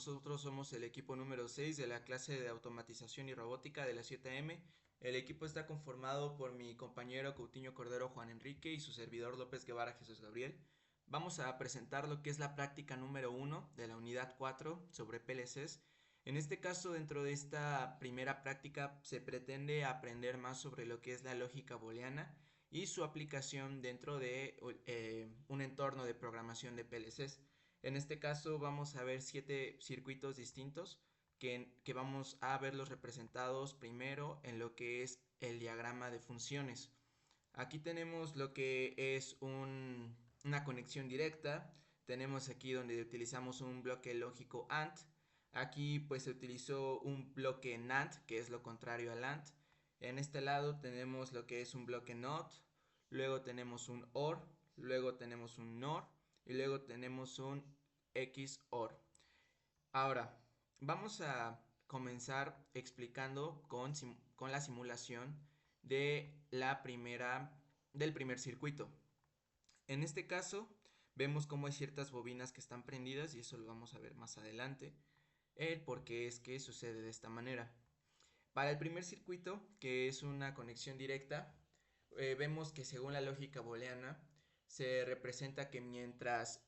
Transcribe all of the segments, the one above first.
nosotros somos el equipo número 6 de la clase de automatización y robótica de la 7M. El equipo está conformado por mi compañero Coutinho Cordero Juan Enrique y su servidor López Guevara Jesús Gabriel. Vamos a presentar lo que es la práctica número 1 de la unidad 4 sobre PLCs. En este caso, dentro de esta primera práctica se pretende aprender más sobre lo que es la lógica booleana y su aplicación dentro de un entorno de programación de PLCs. En este caso vamos a ver 7 circuitos distintos que vamos a verlos representados primero en lo que es el diagrama de funciones. Aquí tenemos lo que es una conexión directa. Tenemos aquí donde utilizamos un bloque lógico AND. Aquí pues se utilizó un bloque NAND, que es lo contrario al AND. En este lado tenemos lo que es un bloque NOT. Luego tenemos un OR. Luego tenemos un NOR. Y luego tenemos un XOR. Ahora, vamos a comenzar explicando con la simulación del primer circuito. En este caso, vemos cómo hay ciertas bobinas que están prendidas y eso lo vamos a ver más adelante, el por qué es que sucede de esta manera. Para el primer circuito, que es una conexión directa, vemos que según la lógica booleana, se representa que mientras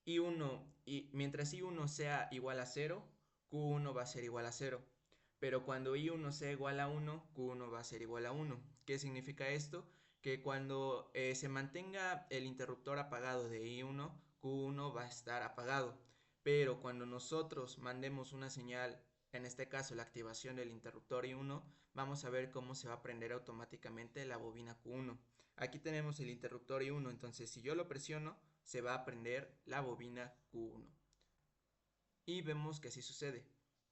I1 sea igual a 0, Q1 va a ser igual a 0. Pero cuando I1 sea igual a 1, Q1 va a ser igual a 1. ¿Qué significa esto? Que cuando se mantenga el interruptor apagado de I1, Q1 va a estar apagado. Pero cuando nosotros mandemos una señal, en este caso la activación del interruptor I1, vamos a ver cómo se va a prender automáticamente la bobina Q1. Aquí tenemos el interruptor I1, entonces si yo lo presiono, se va a prender la bobina Q1. Y vemos que así sucede.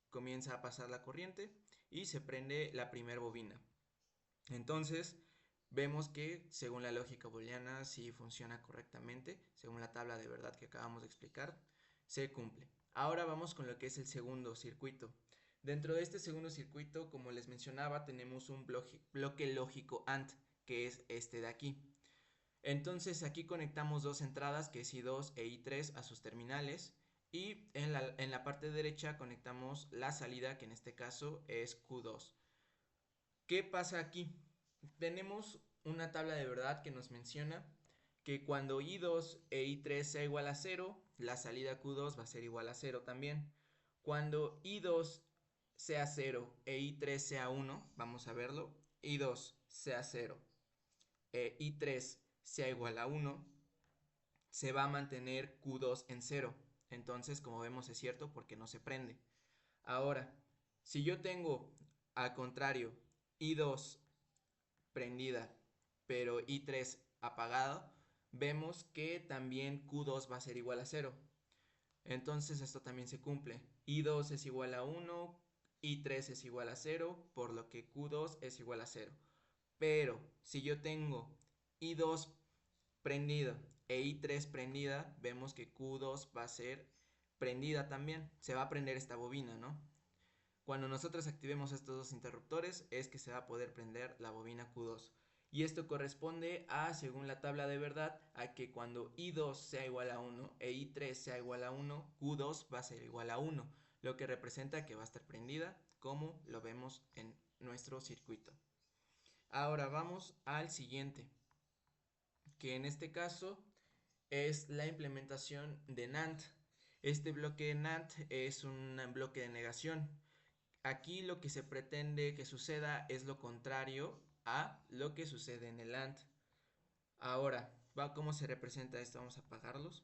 Comienza a pasar la corriente y se prende la primera bobina. Entonces, vemos que según la lógica booleana sí funciona correctamente, según la tabla de verdad que acabamos de explicar, se cumple. Ahora vamos con lo que es el segundo circuito. Dentro de este segundo circuito, como les mencionaba, tenemos un bloque lógico AND, que es este de aquí. Entonces aquí conectamos dos entradas, que es I2 e I3, a sus terminales. Y en la parte derecha conectamos la salida, que en este caso es Q2. ¿Qué pasa aquí? Tenemos una tabla de verdad que nos menciona que cuando I2 e I3 sea igual a 0, la salida Q2 va a ser igual a 0 también. Cuando I2 sea 0 e I3 sea 1, vamos a verlo, I2 sea 0 e I3 sea igual a 1, se va a mantener Q2 en 0. Entonces, como vemos, es cierto porque no se prende. Ahora, si yo tengo al contrario I2 prendida, pero I3 apagado, vemos que también Q2 va a ser igual a 0. Entonces esto también se cumple. I2 es igual a 1, I3 es igual a 0, por lo que Q2 es igual a 0. Pero si yo tengo I2 prendida e I3 prendida, vemos que Q2 va a ser prendida también. Se va a prender esta bobina, ¿no? Cuando nosotros activemos estos dos interruptores es que se va a poder prender la bobina Q2. Y esto corresponde a, según la tabla de verdad, a que cuando I2 sea igual a 1 e I3 sea igual a 1, Q2 va a ser igual a 1, lo que representa que va a estar prendida, como lo vemos en nuestro circuito. Ahora vamos al siguiente, que en este caso es la implementación de NAND. Este bloque NAND es un bloque de negación. Aquí lo que se pretende que suceda es lo contrario a lo que sucede en el AND. Ahora, ¿cómo se representa esto? Vamos a apagarlos.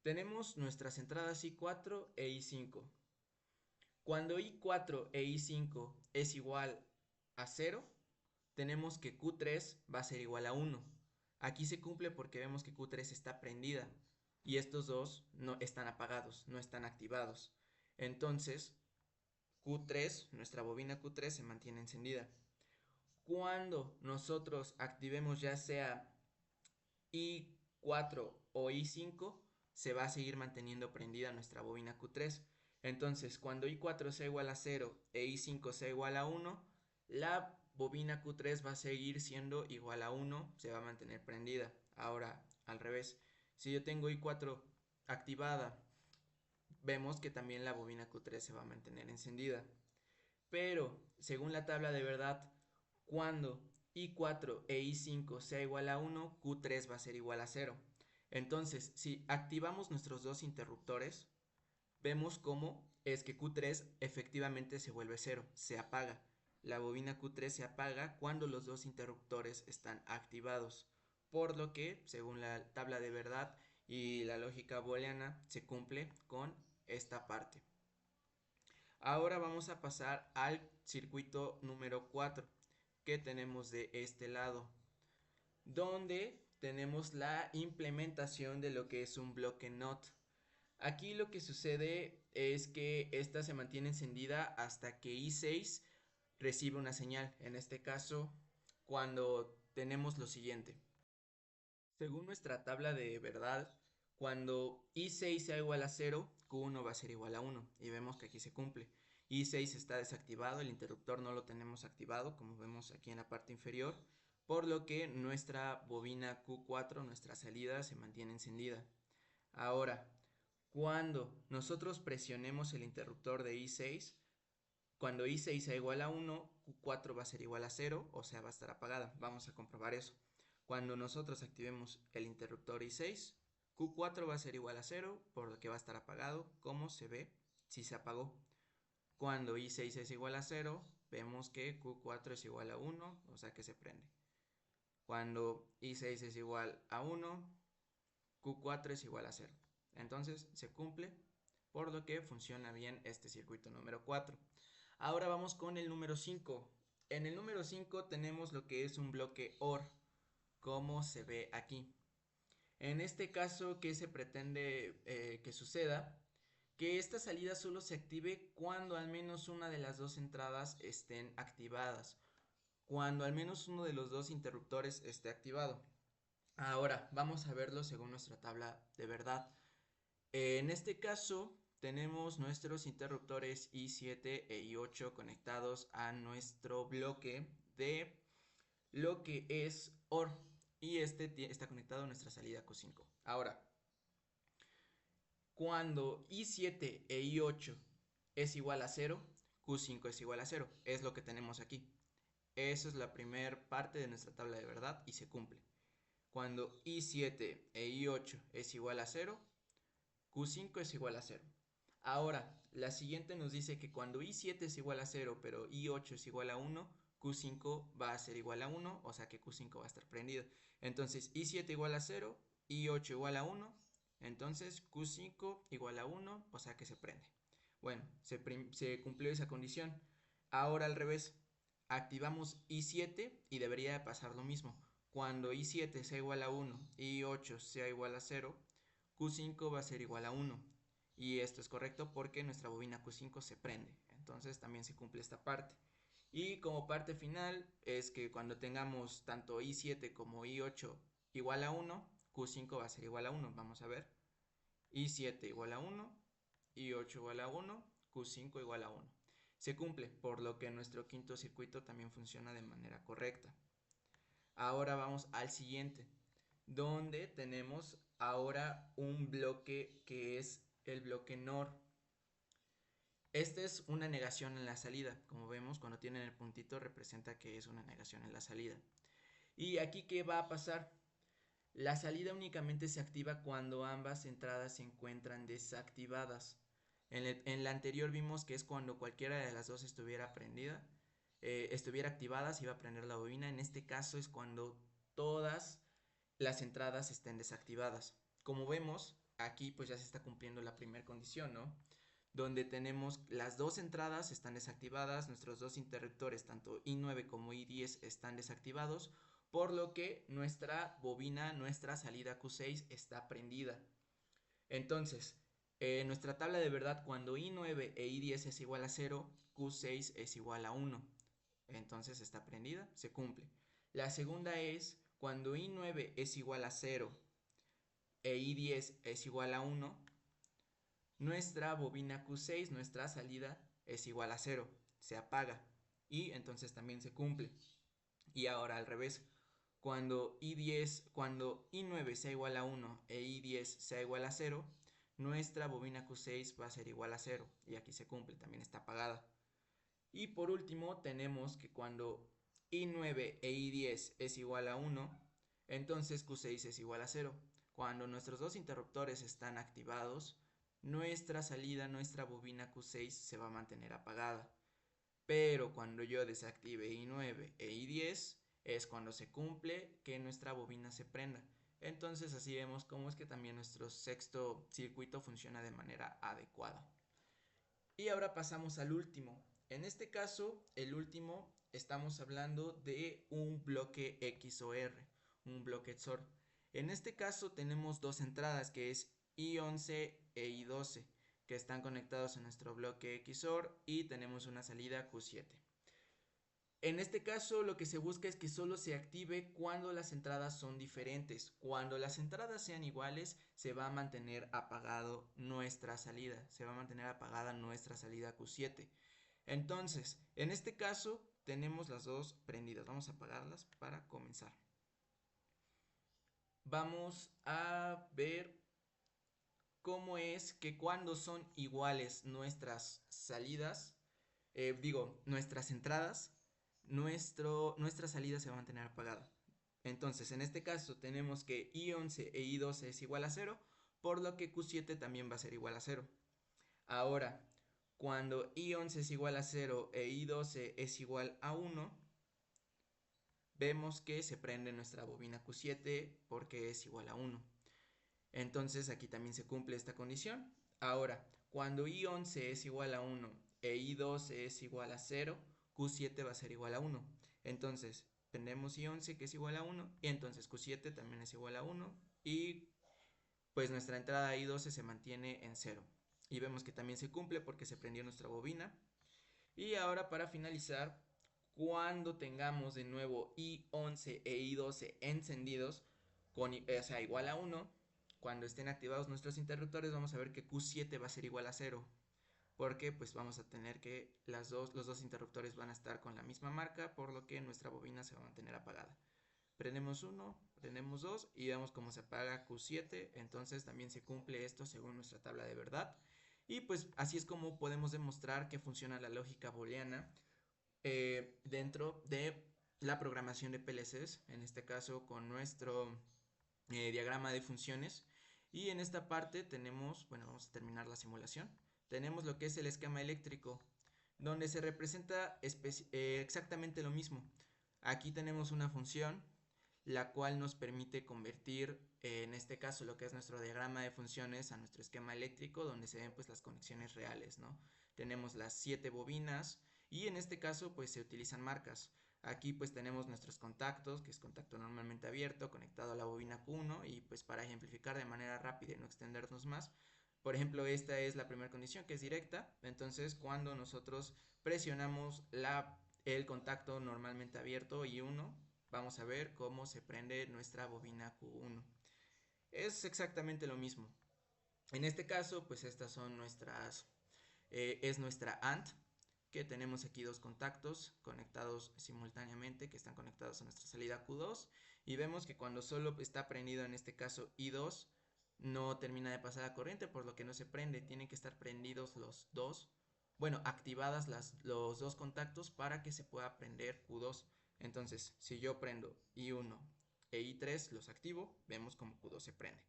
Tenemos nuestras entradas I4 e I5. Cuando I4 e I5 es igual a 0, tenemos que Q3 va a ser igual a 1. Aquí se cumple porque vemos que Q3 está prendida y estos dos no están apagados, no están activados. Entonces, Q3, nuestra bobina Q3 se mantiene encendida. Cuando nosotros activemos ya sea I4 o I5, se va a seguir manteniendo prendida nuestra bobina Q3. Entonces, cuando I4 sea igual a 0 e I5 sea igual a 1, la bobina Q3 va a seguir siendo igual a 1, se va a mantener prendida. Ahora, al revés, si yo tengo I4 activada vemos que también la bobina Q3 se va a mantener encendida. Pero, según la tabla de verdad, cuando I4 e I5 sea igual a 1, Q3 va a ser igual a 0. Entonces, si activamos nuestros dos interruptores, vemos cómo es que Q3 efectivamente se vuelve 0, se apaga. La bobina Q3 se apaga cuando los dos interruptores están activados, por lo que, según la tabla de verdad y la lógica booleana, se cumple con esta parte. Ahora vamos a pasar al circuito número 4 que tenemos de este lado, donde tenemos la implementación de lo que es un bloque NOT. Aquí lo que sucede es que esta se mantiene encendida hasta que I6 recibe una señal. En este caso, cuando tenemos lo siguiente. Según nuestra tabla de verdad, cuando I6 sea igual a 0, Q1 va a ser igual a 1. Y vemos que aquí se cumple. I6 está desactivado, el interruptor no lo tenemos activado, como vemos aquí en la parte inferior, por lo que nuestra bobina Q4, nuestra salida, se mantiene encendida. Ahora, cuando nosotros presionemos el interruptor de I6, cuando I6 sea igual a 1, Q4 va a ser igual a 0, o sea, va a estar apagada. Vamos a comprobar eso. Cuando nosotros activemos el interruptor I6, Q4 va a ser igual a 0, por lo que va a estar apagado, como se ve si se apagó. Cuando I6 es igual a 0, vemos que Q4 es igual a 1, o sea que se prende. Cuando I6 es igual a 1, Q4 es igual a 0. Entonces se cumple, por lo que funciona bien este circuito número 4. Ahora vamos con el número 5. En el número 5 tenemos lo que es un bloque OR, como se ve aquí. En este caso, ¿qué se pretende que suceda? Que esta salida solo se active cuando al menos una de las dos entradas estén activadas, cuando al menos uno de los dos interruptores esté activado. Ahora, vamos a verlo según nuestra tabla de verdad. En este caso, tenemos nuestros interruptores I7 e I8 conectados a nuestro bloque de lo que es OR. Y este está conectado a nuestra salida Q5. Ahora, cuando I7 e I8 es igual a 0, Q5 es igual a 0. Es lo que tenemos aquí. Esa es la primera parte de nuestra tabla de verdad y se cumple. Cuando I7 e I8 es igual a 0, Q5 es igual a 0. Ahora, la siguiente nos dice que cuando I7 es igual a 0, pero I8 es igual a 1, Q5 va a ser igual a 1, o sea que Q5 va a estar prendido. Entonces, I7 igual a 0, I8 igual a 1, entonces Q5 igual a 1, o sea que se prende. Bueno, se cumplió esa condición. Ahora al revés, activamos I7 y debería pasar lo mismo. Cuando I7 sea igual a 1 y I8 sea igual a 0, Q5 va a ser igual a 1. Y esto es correcto porque nuestra bobina Q5 se prende. Entonces también se cumple esta parte. Y como parte final es que cuando tengamos tanto I7 como I8 igual a 1, Q5 va a ser igual a 1. Vamos a ver. I7 igual a 1, I8 igual a 1, Q5 igual a 1. Se cumple, por lo que nuestro quinto circuito también funciona de manera correcta. Ahora vamos al siguiente, donde tenemos ahora un bloque que es el bloque NOR. Esta es una negación en la salida. Como vemos, cuando tienen el puntito representa que es una negación en la salida. ¿Y aquí qué va a pasar? La salida únicamente se activa cuando ambas entradas se encuentran desactivadas. En la anterior vimos que es cuando cualquiera de las dos estuviera prendida, estuviera activada, se iba a prender la bobina. En este caso es cuando todas las entradas estén desactivadas. Como vemos, aquí pues ya se está cumpliendo la primera condición, ¿no? Donde tenemos las dos entradas están desactivadas, nuestros dos interruptores, tanto I9 como I10, están desactivados, por lo que nuestra bobina, nuestra salida Q6 está prendida. Entonces, nuestra tabla de verdad, cuando I9 e I10 es igual a 0, Q6 es igual a 1. Entonces está prendida, se cumple. La segunda es cuando I9 es igual a 0 e I10 es igual a 1, nuestra bobina Q6, nuestra salida, es igual a 0, se apaga y entonces también se cumple. Y ahora al revés, cuando I9 sea igual a 1 e I10 sea igual a 0, nuestra bobina Q6 va a ser igual a 0 y aquí se cumple, también está apagada. Y por último tenemos que cuando I9 e I10 es igual a 1, entonces Q6 es igual a 0. Cuando nuestros dos interruptores están activados, nuestra salida, nuestra bobina Q6 se va a mantener apagada. Pero cuando yo desactive I9 e I10 es cuando se cumple que nuestra bobina se prenda. Entonces así vemos cómo es que también nuestro sexto circuito funciona de manera adecuada. Y ahora pasamos al último. En este caso, el último, estamos hablando de un bloque XOR, un bloque XOR. En este caso tenemos dos entradas, que es I11 e I12, que están conectados a nuestro bloque XOR, y tenemos una salida Q7. En este caso lo que se busca es que solo se active cuando las entradas son diferentes. Cuando las entradas sean iguales, se va a mantener apagado nuestra salida. Se va a mantener apagada nuestra salida Q7. Entonces, en este caso tenemos las dos prendidas. Vamos a apagarlas para comenzar. Vamos a ver cómo es que cuando son iguales nuestras salidas, nuestras entradas, nuestra salida se va a mantener apagada. Entonces, en este caso tenemos que I11 e I12 es igual a 0, por lo que Q7 también va a ser igual a 0. Ahora, cuando I11 es igual a 0 e I12 es igual a 1, vemos que se prende nuestra bobina Q7 porque es igual a 1. Entonces aquí también se cumple esta condición. Ahora, cuando I11 es igual a 1 e I12 es igual a 0, Q7 va a ser igual a 1. Entonces, tenemos I11 que es igual a 1 y entonces Q7 también es igual a 1 y pues nuestra entrada I12 se mantiene en 0. Y vemos que también se cumple porque se prendió nuestra bobina. Y ahora para finalizar, cuando tengamos de nuevo I11 e I12 encendidos, o sea, igual a 1, cuando estén activados nuestros interruptores, vamos a ver que Q7 va a ser igual a 0. Porque pues vamos a tener que los dos interruptores van a estar con la misma marca, por lo que nuestra bobina se va a mantener apagada. Prendemos 1, prendemos 2 y vemos cómo se apaga Q7, entonces también se cumple esto según nuestra tabla de verdad. Y pues así es como podemos demostrar que funciona la lógica booleana dentro de la programación de PLCs, en este caso con nuestro diagrama de funciones. Y en esta parte tenemos, bueno, vamos a terminar la simulación. Tenemos lo que es el esquema eléctrico, donde se representa exactamente lo mismo. Aquí tenemos una función, la cual nos permite convertir, en este caso, lo que es nuestro diagrama de funciones a nuestro esquema eléctrico, donde se ven pues las conexiones reales, ¿no? Tenemos las 7 bobinas y en este caso pues se utilizan marcas. Aquí pues tenemos nuestros contactos, que es contacto normalmente abierto, conectado a la bobina Q1 y pues para ejemplificar de manera rápida y no extendernos más, por ejemplo esta es la primera condición que es directa, entonces cuando nosotros presionamos el contacto normalmente abierto I1, vamos a ver cómo se prende nuestra bobina Q1. Es exactamente lo mismo. En este caso pues estas son es nuestra AND, que tenemos aquí dos contactos conectados simultáneamente que están conectados a nuestra salida Q2 y vemos que cuando solo está prendido en este caso I2 no termina de pasar la corriente, por lo que no se prende, tienen que estar prendidos los dos, bueno, activadas los dos contactos para que se pueda prender Q2. Entonces, si yo prendo I1 e I3 los activo, vemos como Q2 se prende.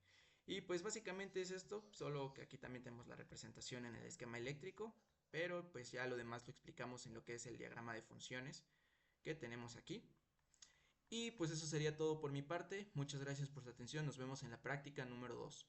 Y pues básicamente es esto, solo que aquí también tenemos la representación en el esquema eléctrico, pero pues ya lo demás lo explicamos en lo que es el diagrama de funciones que tenemos aquí. Y pues eso sería todo por mi parte, muchas gracias por su atención, nos vemos en la práctica número 2.